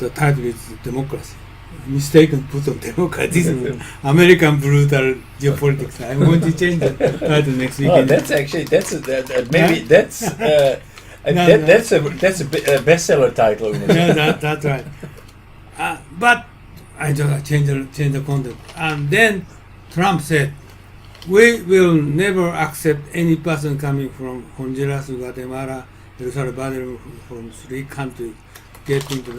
the title is democracy. Mistaken put on democracy. This is American brutal geopolitics. I'm going to change the title next week. Oh, that's actually that's a bestseller title. Yeah, that's right. But I just change the content. And then Trump said, we will never accept any person coming from Honduras, Guatemala, El Salvador, from 3 countries get into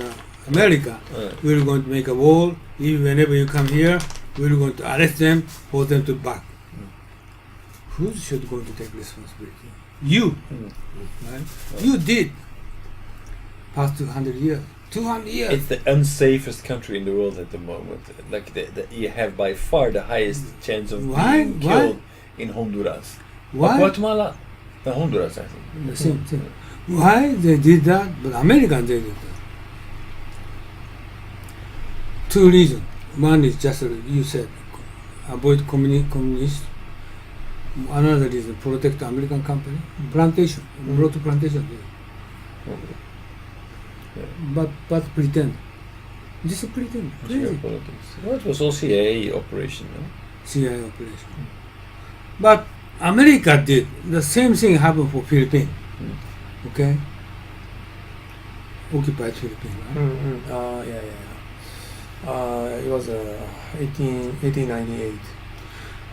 America. We're going to make a wall. Whenever you come here, we're going to arrest them, hold them to back. Who should going to take responsibility? You. Right? You did. Past 200 years. 200 years. It's the unsafest country in the world at the moment. Like you have by far the highest chance of being killed in Honduras. Why? Guatemala, Honduras, I think. The same. Why they did that? But Americans they did that. 2 reasons. One is just you said, avoid communists. Another reason, protect American company. Plantation, brought to plantation. But pretend. Just pretend. Crazy. Well, it was all CIA operation, no? CIA operation. But America did the same thing happened for Philippines. Okay. Occupied Philippines. Right? It was 1898.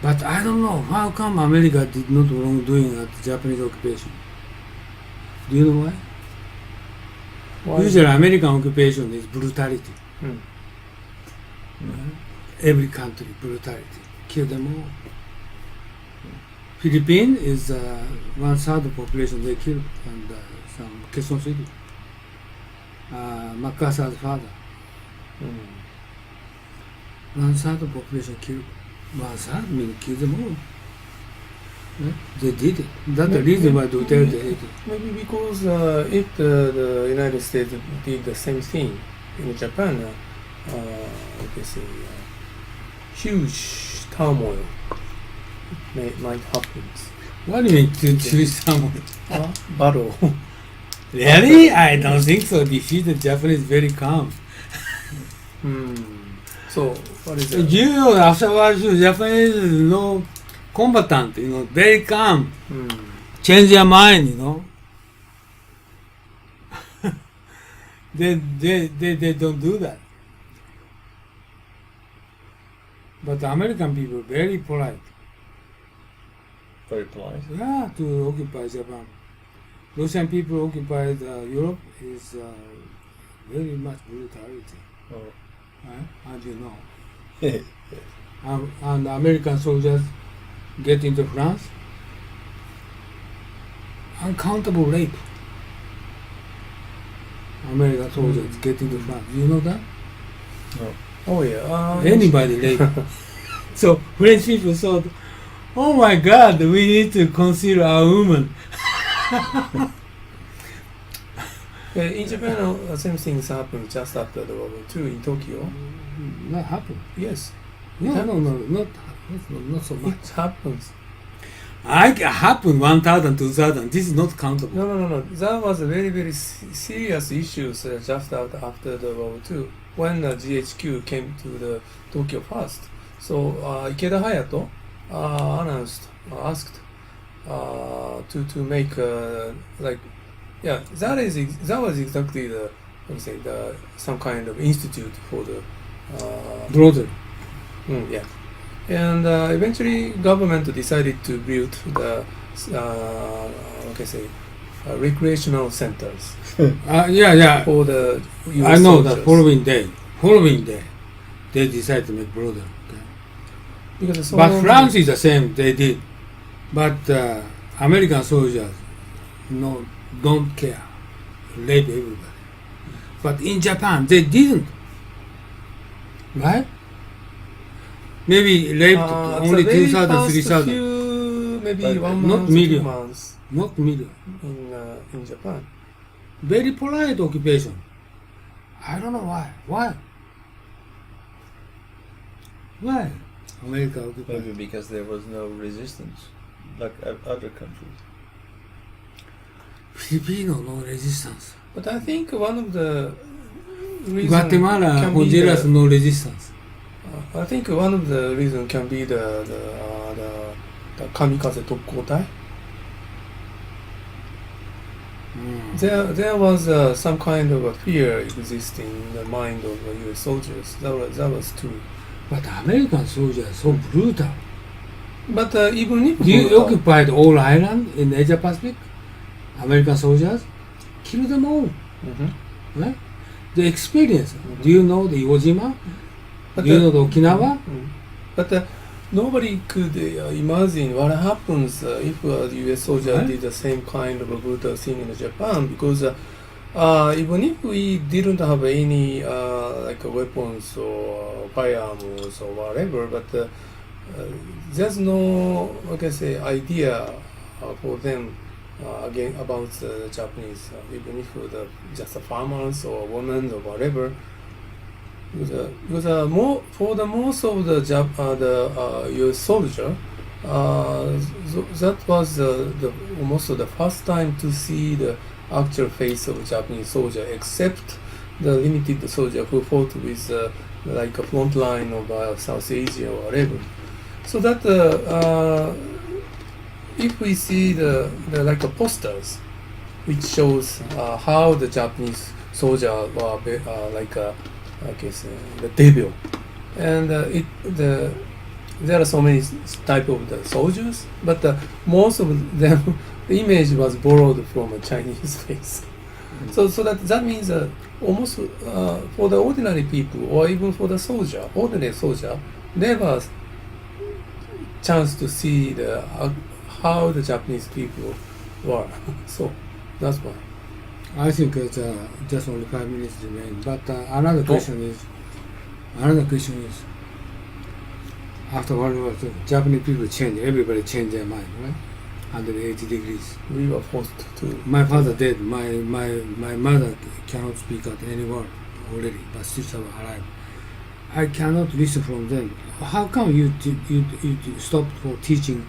But I don't know how come America did not wrongdoing at the Japanese occupation. Do you know why? Usually American occupation is brutality. Every country, brutality. Kill them all. Philippines is 1/3 of the population they killed, and some Quezon City. MacArthur's father. 1/3 of the population killed. 1/3 means kill them all. They did it. That's the reason why Duterte hated it. Maybe because if the United States did the same thing in Japan, huge turmoil might happen. What do you mean huge someone? Battle. Really? I don't think so. Defeat the Japanese very calm. So what is that? You know, afterwards, Japanese no combatant, very calm. Change their mind, They don't do that. But the American people very polite. Very polite. Yeah, to occupy Japan. Russian people occupied Europe is very much brutality. As you know. And American soldiers get into France. Uncountable rape. American soldiers get into France. Do you know that? No. Oh yeah. Anybody rape. So French people thought, oh my God, we need to conceal our woman. In Japan, same things happened just after the World War II in Tokyo. That happened. Yes. No, not so much. It happens. It happened 1,000, 2,000. This is not countable. No. That was a very, very serious issues just after the World War II when GHQ came to the Tokyo first. So Ikeda Hayato asked to make that was exactly the some kind of institute for the Brother. yeah. And eventually, government decided to build the recreational centers Yeah. for the US I know soldiers. that following day, they decided to make brother. Okay? Because But France is the same. They did, but American soldiers don't care, rape everybody. But in Japan, they didn't. Right? Maybe raped only 2,000, 3,000. Maybe But 1 not month, 2 million. months Not million. in Japan. Very polite occupation. I don't know why. Why? America occupied. Maybe because there was no resistance, like other countries. Filipino, no resistance. But I think one of the reason Guatemala, can be Honduras, no resistance. I think one of the reasons can be the kamikaze tokkotai. There was some kind of a fear existing in the mind of the U.S. soldiers. That was true. But American soldiers are so brutal. But even if You occupied all island in Asia Pacific. American soldiers kill them all. Right? The experience. Do you know the Iwo Jima? But Do you know the Okinawa? But nobody could imagine what happens if a U.S. soldier Right. did the same kind of a brutal thing in Japan, because even if we didn't have any like weapons or firearms or whatever, but there's no, like I say, idea for them again about the Japanese, even if just the farmers or women or whatever. Because for the most of the U.S. soldier, that was almost the first time to see the actual face of Japanese soldier, except the limited soldier who fought with like a front line of South Asia or whatever. So that if we see the like posters, which shows how the Japanese soldier were like I guess the devil, and there are so many type of the soldiers, but most of them the image was borrowed from a Chinese face. So that means almost for the ordinary people or even for the soldier, ordinary soldier, never chance to see how the Japanese people were. So that's why. I think it's just only 5 minutes remain. But another question is, after World War II, Japanese people change. Everybody changed their mind, right? 180 degrees. We were forced to. My father dead. My mother cannot speak out any word already, but still alive. I cannot listen from them. How come you stopped for teaching,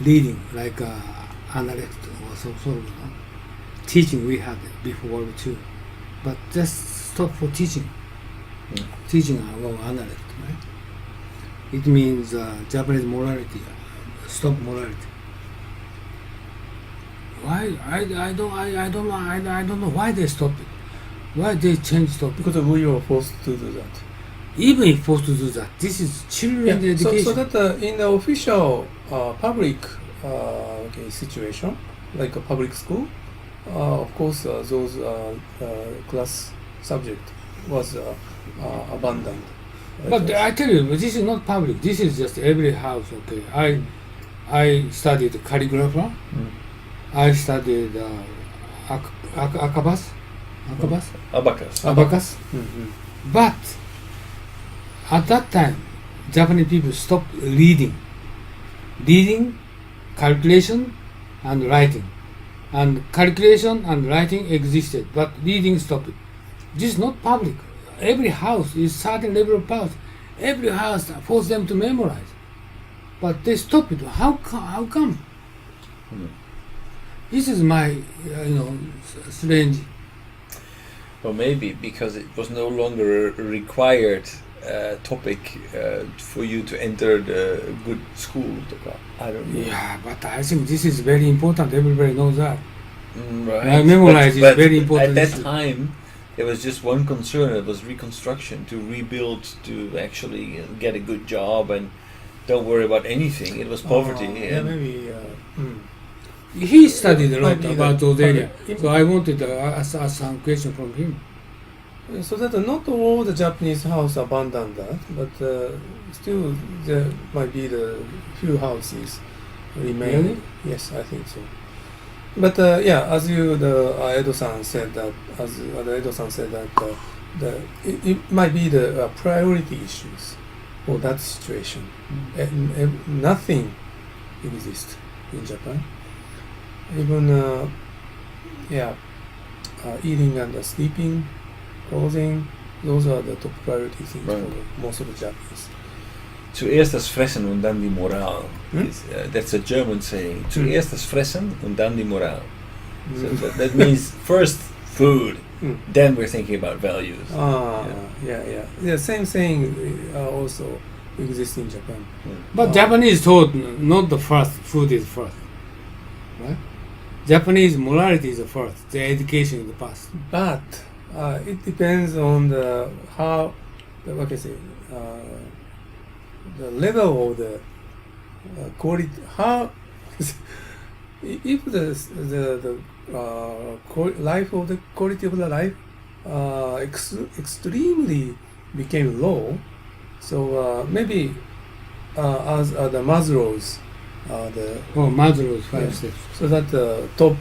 reading like Analects or some sort of teaching we had before World War II, but just stop for teaching. Teaching about Analects, right? It means Japanese morality, stop morality. Why? I don't know why they stopped it. Why they changed topic? Because we were forced to do that. Even if forced to do that, this is children education. So that in the official public situation, like a public school, of course those class subject was abandoned. But I tell you, this is not public. This is just every house. Okay, I studied calligrapher. I studied abacus. But at that time, Japanese people stopped reading, calculation, and writing. And calculation and writing existed, but reading stopped. This is not public. Every house is certain level of power. Every house forced them to memorize, but they stopped it. How come? This is my strange. Well, maybe because it was no longer a required topic for you to enter the good school. I don't know. Yeah, but I think this is very important. Everybody knows that. Right. Memorize is very important. At that time, there was just one concern. It was reconstruction, to rebuild, to actually get a good job, and don't worry about anything. It was poverty. Maybe. He studied a lot about those areas, so I wanted to ask some question from him. So that not all the Japanese house abandoned that, but still there might be the few houses remaining. Really? Yes, I think so. But as Edo-san said that, it might be the priority issues for that situation. Nothing exists in Japan. Even eating and sleeping, clothing, those are the top priority things for most of the Japanese. Zuerst das Fressen und dann die Moral. That's a German saying. Zuerst das Fressen und dann die Moral. So that means first food, then we're thinking about values. Yeah. Same thing also exists in Japan. But Japanese thought not the first, food is first. Right? Japanese morality is the first, the education is the past. But it depends on the how, what can I say, the level of the quality. How if the life of the quality of the life extremely became low, so maybe as the Maslow's Maslow's 5 steps. so that the top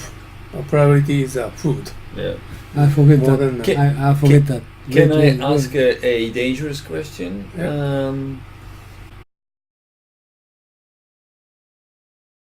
priority is food. Yeah. I forget More that. than I forget that. Can I Wait. ask a dangerous question? Yeah.